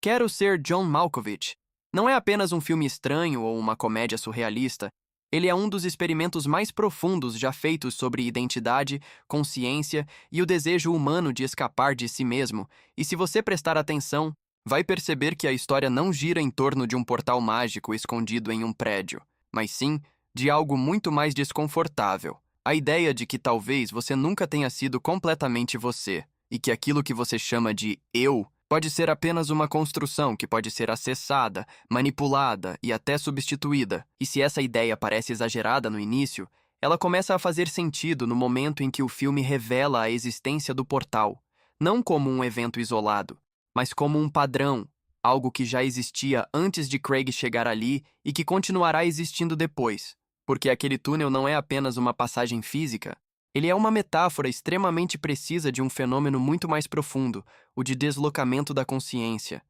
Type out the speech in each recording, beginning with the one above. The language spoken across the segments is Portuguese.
Quero Ser John Malkovich não é apenas um filme estranho ou uma comédia surrealista, ele é um dos experimentos mais profundos já feitos sobre identidade, consciência e o desejo humano de escapar de si mesmo, e se você prestar atenção, vai perceber que a história não gira em torno de um portal mágico escondido em um prédio, mas sim de algo muito mais desconfortável. A ideia de que talvez você nunca tenha sido completamente você, e que aquilo que você chama de eu pode ser apenas uma construção que pode ser acessada, manipulada e até substituída. E se essa ideia parece exagerada no início, ela começa a fazer sentido no momento em que o filme revela a existência do portal, não como um evento isolado, mas como um padrão, algo que já existia antes de Craig chegar ali e que continuará existindo depois, porque aquele túnel não é apenas uma passagem física, ele é uma metáfora extremamente precisa de um fenômeno muito mais profundo, o de deslocamento da consciência.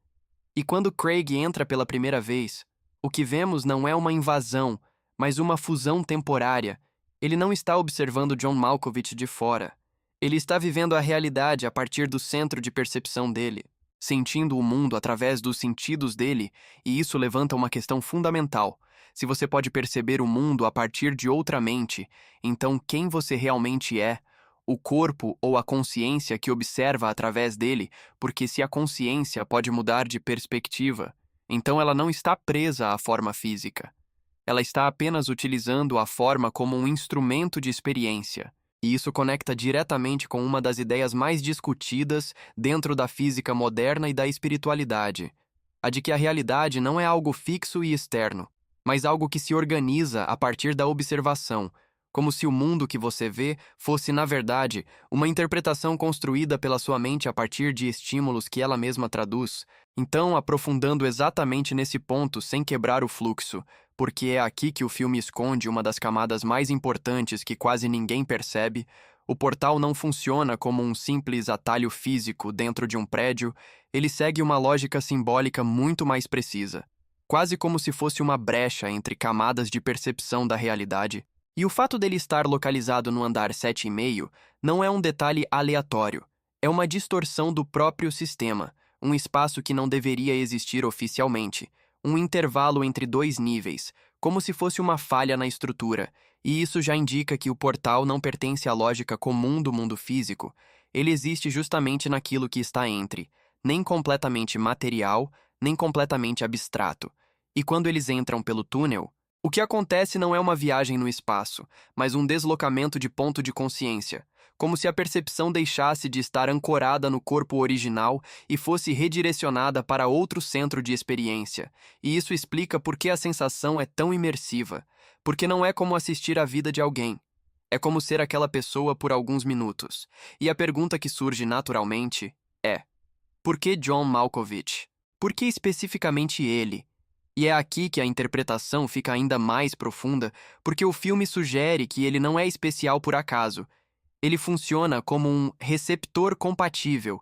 E quando Craig entra pela primeira vez, o que vemos não é uma invasão, mas uma fusão temporária. Ele não está observando John Malkovich de fora. Ele está vivendo a realidade a partir do centro de percepção dele, sentindo o mundo através dos sentidos dele, e isso levanta uma questão fundamental. Se você pode perceber o mundo a partir de outra mente, então quem você realmente é? O corpo ou a consciência que observa através dele, porque se a consciência pode mudar de perspectiva, então ela não está presa à forma física. Ela está apenas utilizando a forma como um instrumento de experiência. E isso conecta diretamente com uma das ideias mais discutidas dentro da física moderna e da espiritualidade, a de que a realidade não é algo fixo e externo, mas algo que se organiza a partir da observação, como se o mundo que você vê fosse, na verdade, uma interpretação construída pela sua mente a partir de estímulos que ela mesma traduz. Então, aprofundando exatamente nesse ponto sem quebrar o fluxo, porque é aqui que o filme esconde uma das camadas mais importantes que quase ninguém percebe, o portal não funciona como um simples atalho físico dentro de um prédio, ele segue uma lógica simbólica muito mais precisa, quase como se fosse uma brecha entre camadas de percepção da realidade. E o fato dele estar localizado no andar 7,5 não é um detalhe aleatório, é uma distorção do próprio sistema, um espaço que não deveria existir oficialmente, um intervalo entre dois níveis, como se fosse uma falha na estrutura, e isso já indica que o portal não pertence à lógica comum do mundo físico, ele existe justamente naquilo que está entre, nem completamente material, nem completamente abstrato. E quando eles entram pelo túnel, o que acontece não é uma viagem no espaço, mas um deslocamento de ponto de consciência, como se a percepção deixasse de estar ancorada no corpo original e fosse redirecionada para outro centro de experiência. E isso explica por que a sensação é tão imersiva, porque não é como assistir à vida de alguém. É como ser aquela pessoa por alguns minutos. E a pergunta que surge naturalmente é: por que John Malkovich? Por que especificamente ele? E é aqui que a interpretação fica ainda mais profunda, porque o filme sugere que ele não é especial por acaso. Ele funciona como um receptor compatível,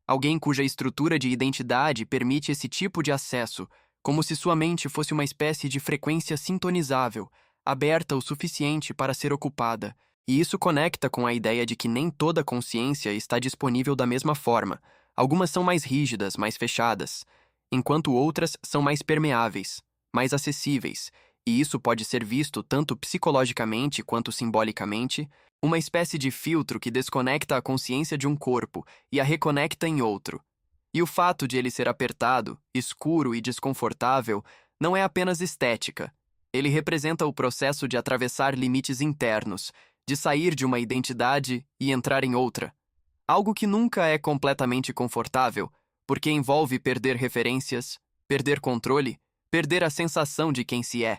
alguém cuja estrutura de identidade permite esse tipo de acesso, como se sua mente fosse uma espécie de frequência sintonizável, aberta o suficiente para ser ocupada. E isso conecta com a ideia de que nem toda consciência está disponível da mesma forma. Algumas são mais rígidas, mais fechadas, enquanto outras são mais permeáveis, mais acessíveis, e isso pode ser visto tanto psicologicamente quanto simbolicamente, uma espécie de filtro que desconecta a consciência de um corpo e a reconecta em outro. E o fato de ele ser apertado, escuro e desconfortável não é apenas estética. Ele representa o processo de atravessar limites internos, de sair de uma identidade e entrar em outra. Algo que nunca é completamente confortável, porque envolve perder referências, perder controle, perder a sensação de quem se é.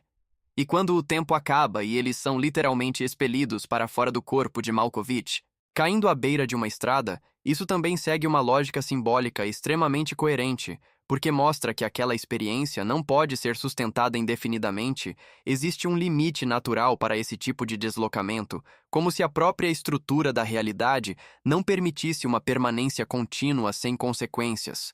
E quando o tempo acaba e eles são literalmente expelidos para fora do corpo de Malkovich, caindo à beira de uma estrada, isso também segue uma lógica simbólica extremamente coerente, porque mostra que aquela experiência não pode ser sustentada indefinidamente, existe um limite natural para esse tipo de deslocamento, como se a própria estrutura da realidade não permitisse uma permanência contínua sem consequências.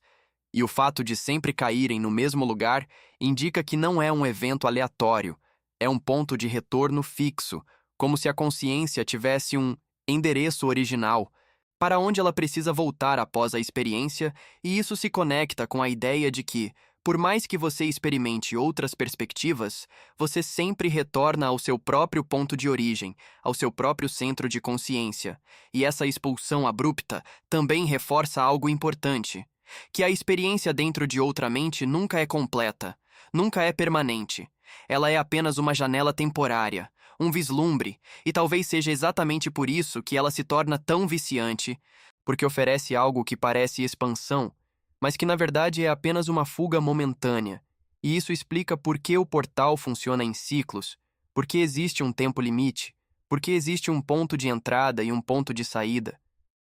E o fato de sempre caírem no mesmo lugar indica que não é um evento aleatório, é um ponto de retorno fixo, como se a consciência tivesse um endereço original. para onde ela precisa voltar após a experiência, e isso se conecta com a ideia de que, por mais que você experimente outras perspectivas, você sempre retorna ao seu próprio ponto de origem, ao seu próprio centro de consciência. E essa expulsão abrupta também reforça algo importante, que a experiência dentro de outra mente nunca é completa, nunca é permanente. Ela é apenas uma janela temporária, um vislumbre, e talvez seja exatamente por isso que ela se torna tão viciante, porque oferece algo que parece expansão, mas que na verdade é apenas uma fuga momentânea. E isso explica por que o portal funciona em ciclos, por que existe um tempo limite, por que existe um ponto de entrada e um ponto de saída,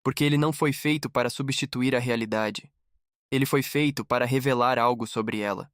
porque ele não foi feito para substituir a realidade. Ele foi feito para revelar algo sobre ela.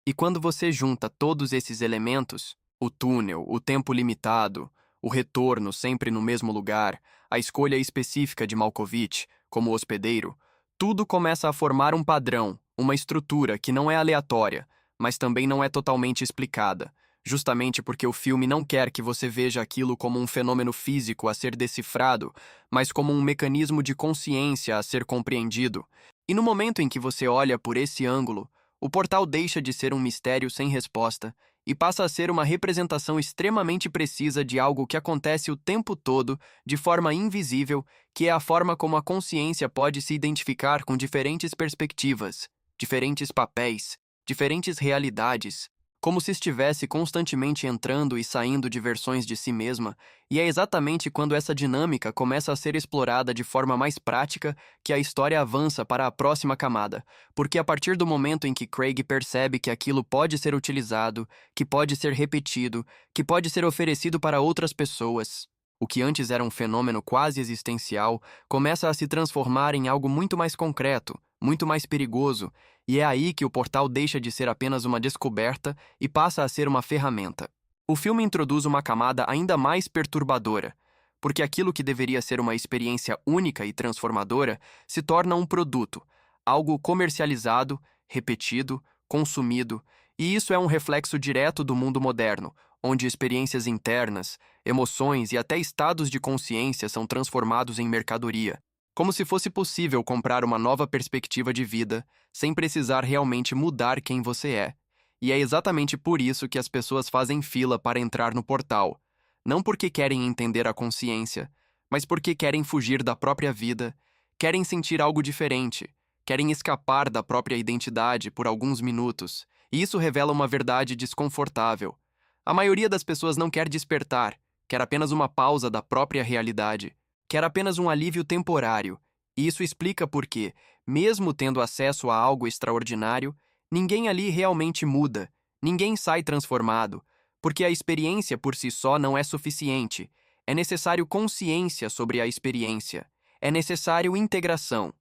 E quando você junta todos esses elementos, o túnel, o tempo limitado, o retorno sempre no mesmo lugar, a escolha específica de Malkovich como hospedeiro, tudo começa a formar um padrão, uma estrutura que não é aleatória, mas também não é totalmente explicada, justamente porque o filme não quer que você veja aquilo como um fenômeno físico a ser decifrado, mas como um mecanismo de consciência a ser compreendido. E no momento em que você olha por esse ângulo, o portal deixa de ser um mistério sem resposta e passa a ser uma representação extremamente precisa de algo que acontece o tempo todo, de forma invisível, que é a forma como a consciência pode se identificar com diferentes perspectivas, diferentes papéis, diferentes realidades, como se estivesse constantemente entrando e saindo de versões de si mesma, e é exatamente quando essa dinâmica começa a ser explorada de forma mais prática que a história avança para a próxima camada, porque a partir do momento em que Craig percebe que aquilo pode ser utilizado, que pode ser repetido, que pode ser oferecido para outras pessoas, o que antes era um fenômeno quase existencial, começa a se transformar em algo muito mais concreto, muito mais perigoso, e é aí que o portal deixa de ser apenas uma descoberta e passa a ser uma ferramenta. O filme introduz uma camada ainda mais perturbadora, porque aquilo que deveria ser uma experiência única e transformadora se torna um produto, algo comercializado, repetido, consumido, e isso é um reflexo direto do mundo moderno, onde experiências internas, emoções e até estados de consciência são transformados em mercadoria, como se fosse possível comprar uma nova perspectiva de vida sem precisar realmente mudar quem você é. E é exatamente por isso que as pessoas fazem fila para entrar no portal, não porque querem entender a consciência, mas porque querem fugir da própria vida, querem sentir algo diferente, querem escapar da própria identidade por alguns minutos, e isso revela uma verdade desconfortável. A maioria das pessoas não quer despertar, quer apenas uma pausa da própria realidade, quer apenas um alívio temporário, e isso explica por que, mesmo tendo acesso a algo extraordinário, ninguém ali realmente muda, ninguém sai transformado, porque a experiência por si só não é suficiente. É necessário consciência sobre a experiência, é necessário integração.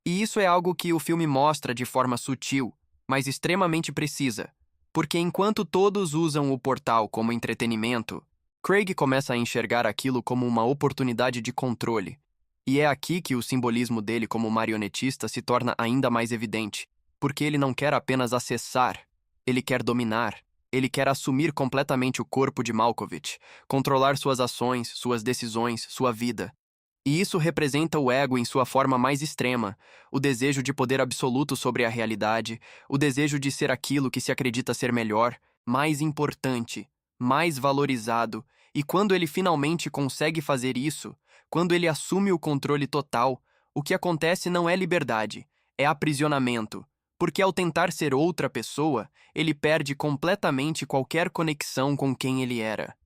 E isso é algo que o filme mostra de forma sutil, mas extremamente precisa, porque enquanto todos usam o portal como entretenimento, Craig começa a enxergar aquilo como uma oportunidade de controle. E é aqui que o simbolismo dele como marionetista se torna ainda mais evidente, porque ele não quer apenas acessar, ele quer dominar, ele quer assumir completamente o corpo de Malkovich, controlar suas ações, suas decisões, sua vida. E isso representa o ego em sua forma mais extrema, o desejo de poder absoluto sobre a realidade, o desejo de ser aquilo que se acredita ser melhor, mais importante, mais valorizado, e quando ele finalmente consegue fazer isso, quando ele assume o controle total, o que acontece não é liberdade, é aprisionamento, porque ao tentar ser outra pessoa, ele perde completamente qualquer conexão com quem ele era,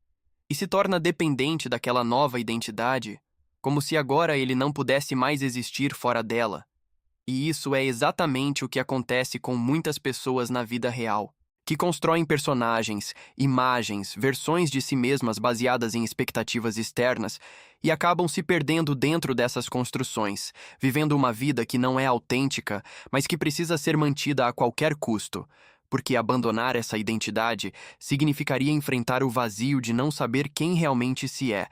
e se torna dependente daquela nova identidade, como se agora ele não pudesse mais existir fora dela. E isso é exatamente o que acontece com muitas pessoas na vida real, que constroem personagens, imagens, versões de si mesmas baseadas em expectativas externas e acabam se perdendo dentro dessas construções, vivendo uma vida que não é autêntica, mas que precisa ser mantida a qualquer custo, porque abandonar essa identidade significaria enfrentar o vazio de não saber quem realmente se é.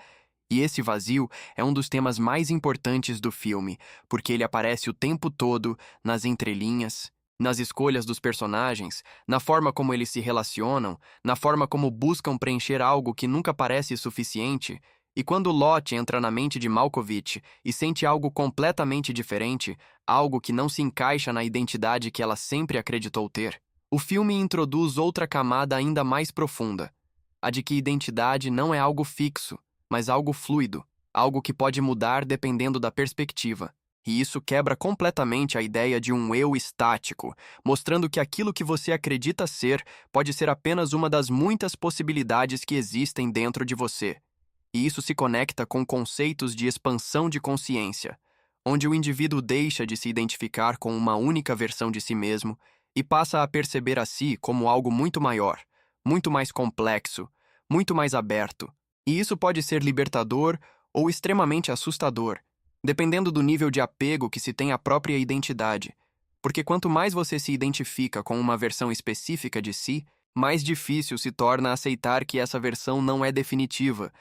E esse vazio é um dos temas mais importantes do filme, porque ele aparece o tempo todo nas entrelinhas, nas escolhas dos personagens, na forma como eles se relacionam, na forma como buscam preencher algo que nunca parece suficiente, E quando Lot entra na mente de Malkovich e sente algo completamente diferente, algo que não se encaixa na identidade que ela sempre acreditou ter, o filme introduz outra camada ainda mais profunda, a de que identidade não é algo fixo, mas algo fluido, algo que pode mudar dependendo da perspectiva. E isso quebra completamente a ideia de um eu estático, mostrando que aquilo que você acredita ser pode ser apenas uma das muitas possibilidades que existem dentro de você. E isso se conecta com conceitos de expansão de consciência, onde o indivíduo deixa de se identificar com uma única versão de si mesmo e passa a perceber a si como algo muito maior, muito mais complexo, muito mais aberto. E isso pode ser libertador ou extremamente assustador, dependendo do nível de apego que se tem à própria identidade. Porque quanto mais você se identifica com uma versão específica de si, mais difícil se torna aceitar que essa versão não é definitiva.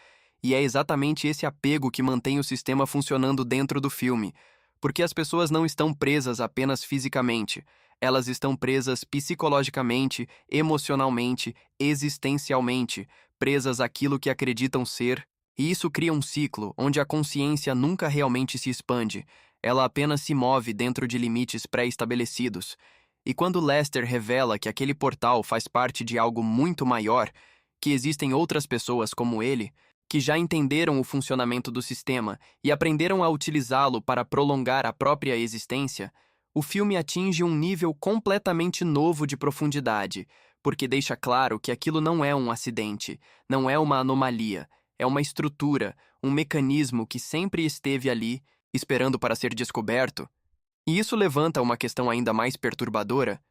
E é exatamente esse apego que mantém o sistema funcionando dentro do filme, porque as pessoas não estão presas apenas fisicamente, elas estão presas psicologicamente, emocionalmente, existencialmente, presas àquilo que acreditam ser, e isso cria um ciclo onde a consciência nunca realmente se expande, ela apenas se move dentro de limites pré-estabelecidos. E quando Lester revela que aquele portal faz parte de algo muito maior, que existem outras pessoas como ele, que já entenderam o funcionamento do sistema e aprenderam a utilizá-lo para prolongar a própria existência, o filme atinge um nível completamente novo de profundidade, porque deixa claro que aquilo não é um acidente, não é uma anomalia, é uma estrutura, um mecanismo que sempre esteve ali, esperando para ser descoberto. E isso levanta uma questão ainda mais perturbadora.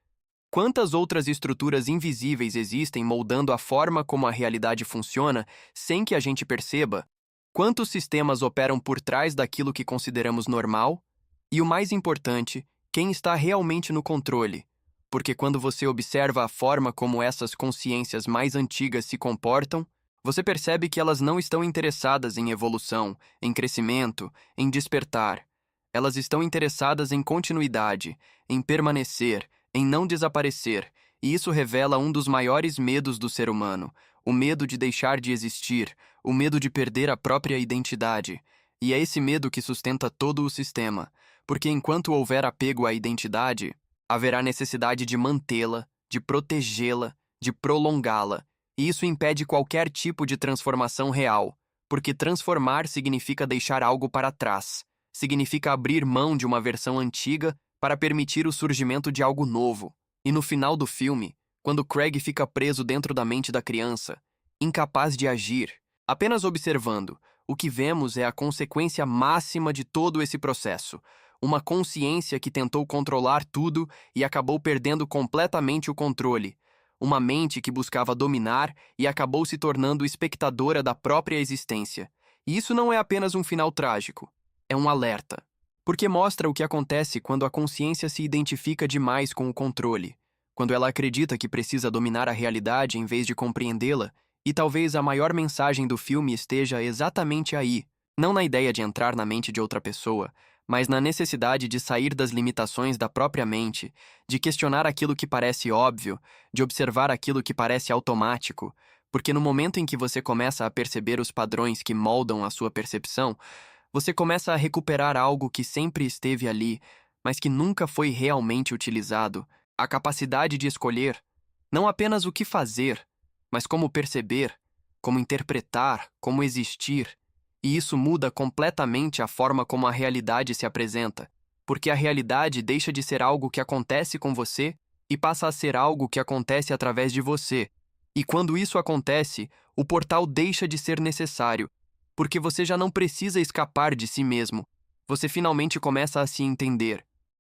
Quantas outras estruturas invisíveis existem moldando a forma como a realidade funciona sem que a gente perceba? Quantos sistemas operam por trás daquilo que consideramos normal? E o mais importante, quem está realmente no controle? Porque quando você observa a forma como essas consciências mais antigas se comportam, você percebe que elas não estão interessadas em evolução, em crescimento, em despertar. Elas estão interessadas em continuidade, em permanecer, em não desaparecer, e isso revela um dos maiores medos do ser humano, o medo de deixar de existir, o medo de perder a própria identidade. E é esse medo que sustenta todo o sistema, porque enquanto houver apego à identidade, haverá necessidade de mantê-la, de protegê-la, de prolongá-la, e isso impede qualquer tipo de transformação real, porque transformar significa deixar algo para trás, significa abrir mão de uma versão antiga para permitir o surgimento de algo novo. E no final do filme, quando Craig fica preso dentro da mente da criança, incapaz de agir, apenas observando, o que vemos é a consequência máxima de todo esse processo. Uma consciência que tentou controlar tudo e acabou perdendo completamente o controle. Uma mente que buscava dominar e acabou se tornando espectadora da própria existência. E isso não é apenas um final trágico, é um alerta. Porque mostra o que acontece quando a consciência se identifica demais com o controle, quando ela acredita que precisa dominar a realidade em vez de compreendê-la, e talvez a maior mensagem do filme esteja exatamente aí, não na ideia de entrar na mente de outra pessoa, mas na necessidade de sair das limitações da própria mente, de questionar aquilo que parece óbvio, de observar aquilo que parece automático, porque no momento em que você começa a perceber os padrões que moldam a sua percepção, você começa a recuperar algo que sempre esteve ali, mas que nunca foi realmente utilizado, a capacidade de escolher, não apenas o que fazer, mas como perceber, como interpretar, como existir. E isso muda completamente a forma como a realidade se apresenta, porque a realidade deixa de ser algo que acontece com você e passa a ser algo que acontece através de você. E quando isso acontece, o portal deixa de ser necessário, porque você já não precisa escapar de si mesmo. Você finalmente começa a se entender.